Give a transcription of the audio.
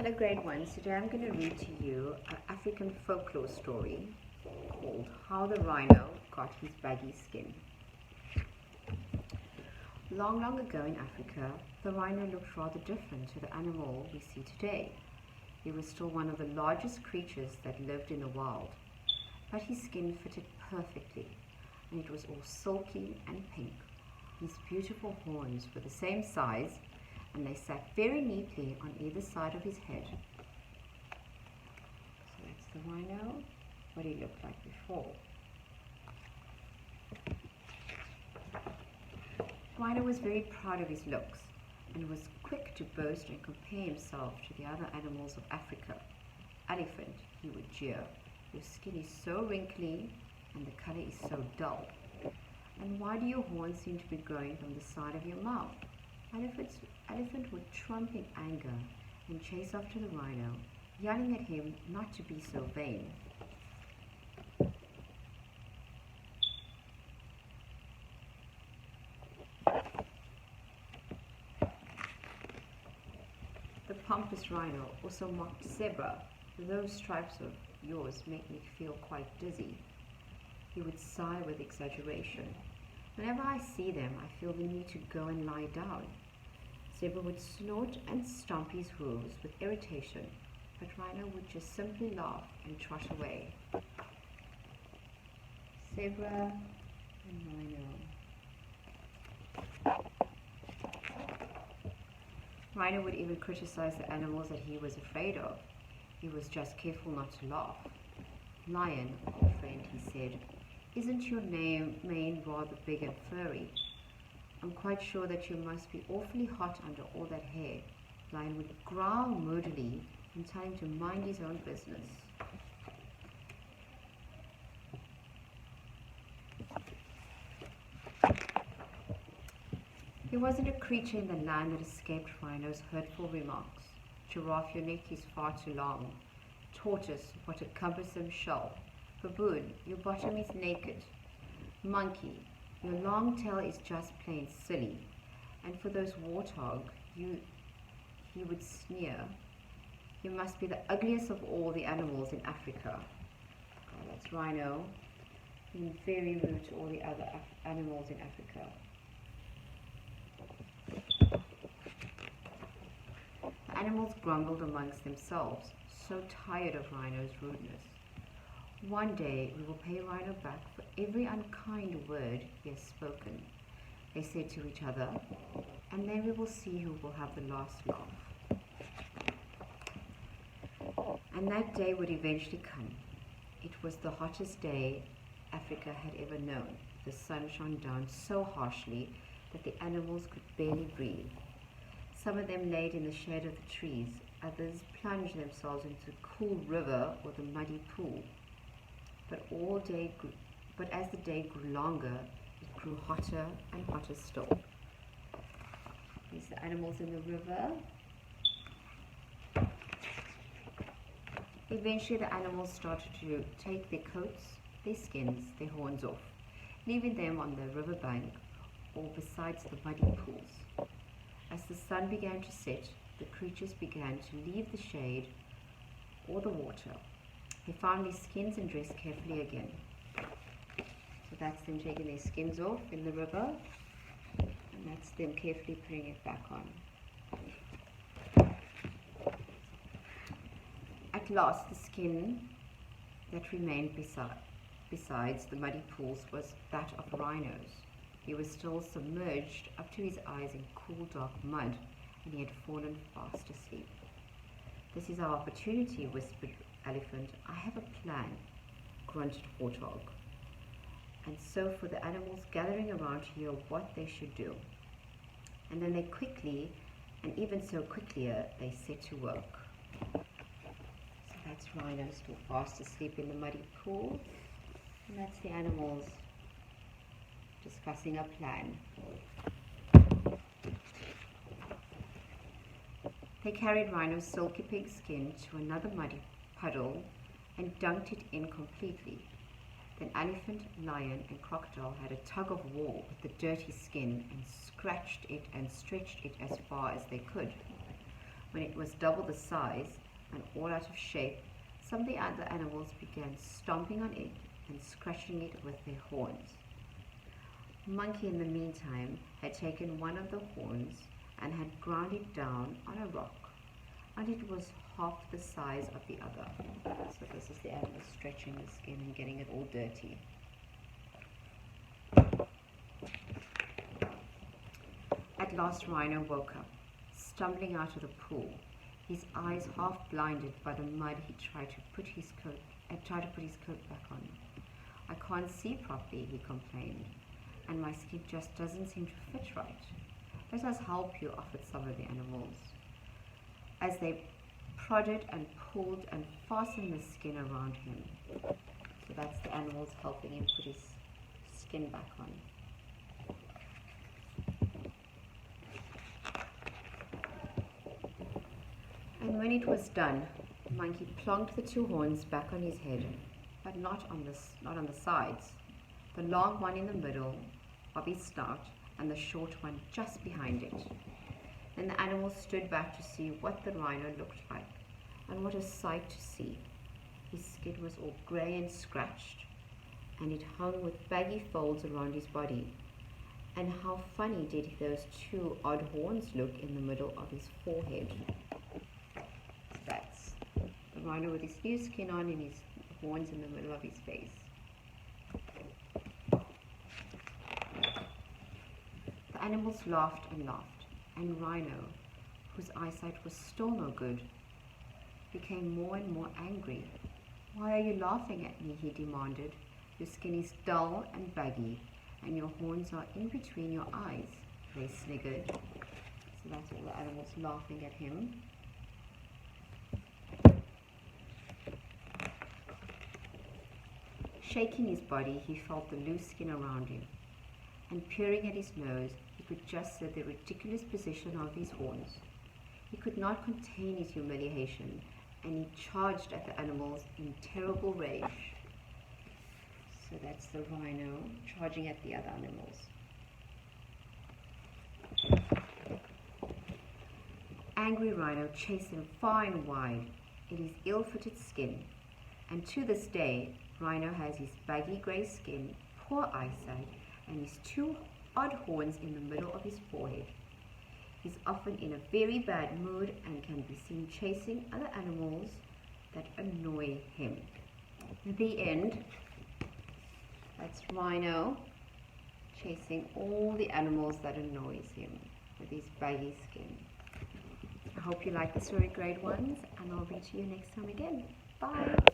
Hello grade 1, today I'm going to read to you an African folklore story called How the Rhino Got His Baggy Skin. Long, long ago in Africa, the rhino looked rather different to the animal we see today. He was still one of the largest creatures that lived in the wild, but his skin fitted perfectly and it was all silky and pink. His beautiful horns were the same size and they sat very neatly on either side of his head. So that's the rhino, what he looked like before. Rhino was very proud of his looks and was quick to boast and compare himself to the other animals of Africa. Elephant, he would jeer, your skin is so wrinkly and the color is so dull. And why do your horns seem to be growing from the side of your mouth? Elephant would trump in anger and chase after the rhino, yelling at him not to be so vain. The pompous rhino also mocked Zebra. Those stripes of yours make me feel quite dizzy. He would sigh with exaggeration. Whenever I see them, I feel the need to go and lie down. Zebra would snort and stomp his hooves with irritation, but Rhino would just simply laugh and trot away. Zebra and Rhino. Rhino would even criticize the animals that he was afraid of. He was just careful not to laugh. Lion, old friend, he said, isn't your mane rather big and furry? I'm quite sure that you must be awfully hot under all that hair. Lion would growl moodily and tell him to mind his own business. There wasn't a creature in the land that escaped Rhino's hurtful remarks. Giraffe, your neck is far too long. Tortoise, what a cumbersome shell. Baboon, your bottom is naked. Monkey, your long tail is just plain silly. And for those warthog, he would sneer, you must be the ugliest of all the animals in Africa. Oh, that's Rhino, being very rude to all the other animals in Africa. The animals grumbled amongst themselves, so tired of Rhino's rudeness. One day we will pay Rhino back for every unkind word he has spoken, they said to each other, and then we will see who will have the last laugh. And that day would eventually come. It was the hottest day Africa had ever known. The sun shone down so harshly that the animals could barely breathe. Some of them laid in the shade of the trees, others plunged themselves into the cool river or the muddy pool. But as the day grew longer, it grew hotter and hotter still. These are the animals in the river. Eventually the animals started to take their coats, their skins, their horns off, leaving them on the riverbank or besides the muddy pools. As the sun began to set, the creatures began to leave the shade or the water. They found their skins and dressed carefully again. So that's them taking their skins off in the river, and that's them carefully putting it back on. At last, the skin that remained besides the muddy pools was that of Rhino's. He was still submerged up to his eyes in cool, dark mud, and he had fallen fast asleep. This is our opportunity, whispered Elephant. I have a plan, grunted Warthog. And so for the animals gathering around to hear what they should do. And then they quickly, and even so quicklier, they set to work. So that's Rhino still fast asleep in the muddy pool. And that's the animals discussing a plan. They carried Rhino's silky pig skin to another muddy puddle and dunked it in completely. Then Elephant, Lion and Crocodile had a tug of war with the dirty skin and scratched it and stretched it as far as they could. When it was double the size and all out of shape, some of the other animals began stomping on it and scratching it with their horns. Monkey, in the meantime, had taken one of the horns and had ground it down on a rock, and it was half the size of the other. So this is the animal stretching the skin and getting it all dirty. At last Rhino woke up, stumbling out of the pool, his eyes half blinded by the mud. He tried to put his coat back on. "I can't see properly," he complained, "and my skin just doesn't seem to fit right." "Let us help you," offered some of the animals, as they prodded and pulled and fastened the skin around him. So that's the animals helping him put his skin back on. And when it was done, Monkey plonked the two horns back on his head, but not on the sides. The long one in the middle of his snout and the short one just behind it. Then the animals stood back to see what the Rhino looked like, and what a sight to see. His skin was all grey and scratched, and it hung with baggy folds around his body. And how funny did those two odd horns look in the middle of his forehead. So that's the Rhino with his new skin on and his horns in the middle of his face. The animals laughed and laughed, and Rhino, whose eyesight was still no good, became more and more angry. "Why are you laughing at me?" he demanded. "Your skin is dull and baggy, and your horns are in between your eyes," they sniggered. So that's all the animals laughing at him. Shaking his body, he felt the loose skin around him, and peering at his nose, he could just see the ridiculous position of his horns. He could not contain his humiliation, and he charged at the animals in terrible rage. So that's the Rhino charging at the other animals. Angry Rhino chased him far and wide in his ill-fitted skin, and to this day, Rhino has his baggy grey skin, poor eyesight, and his two odd horns in the middle of his forehead. He's often in a very bad mood and can be seen chasing other animals that annoy him. The end. That's Rhino chasing all the animals that annoys him with his baggy skin. I hope you like the story, grade ones, and I'll read to you next time again. Bye!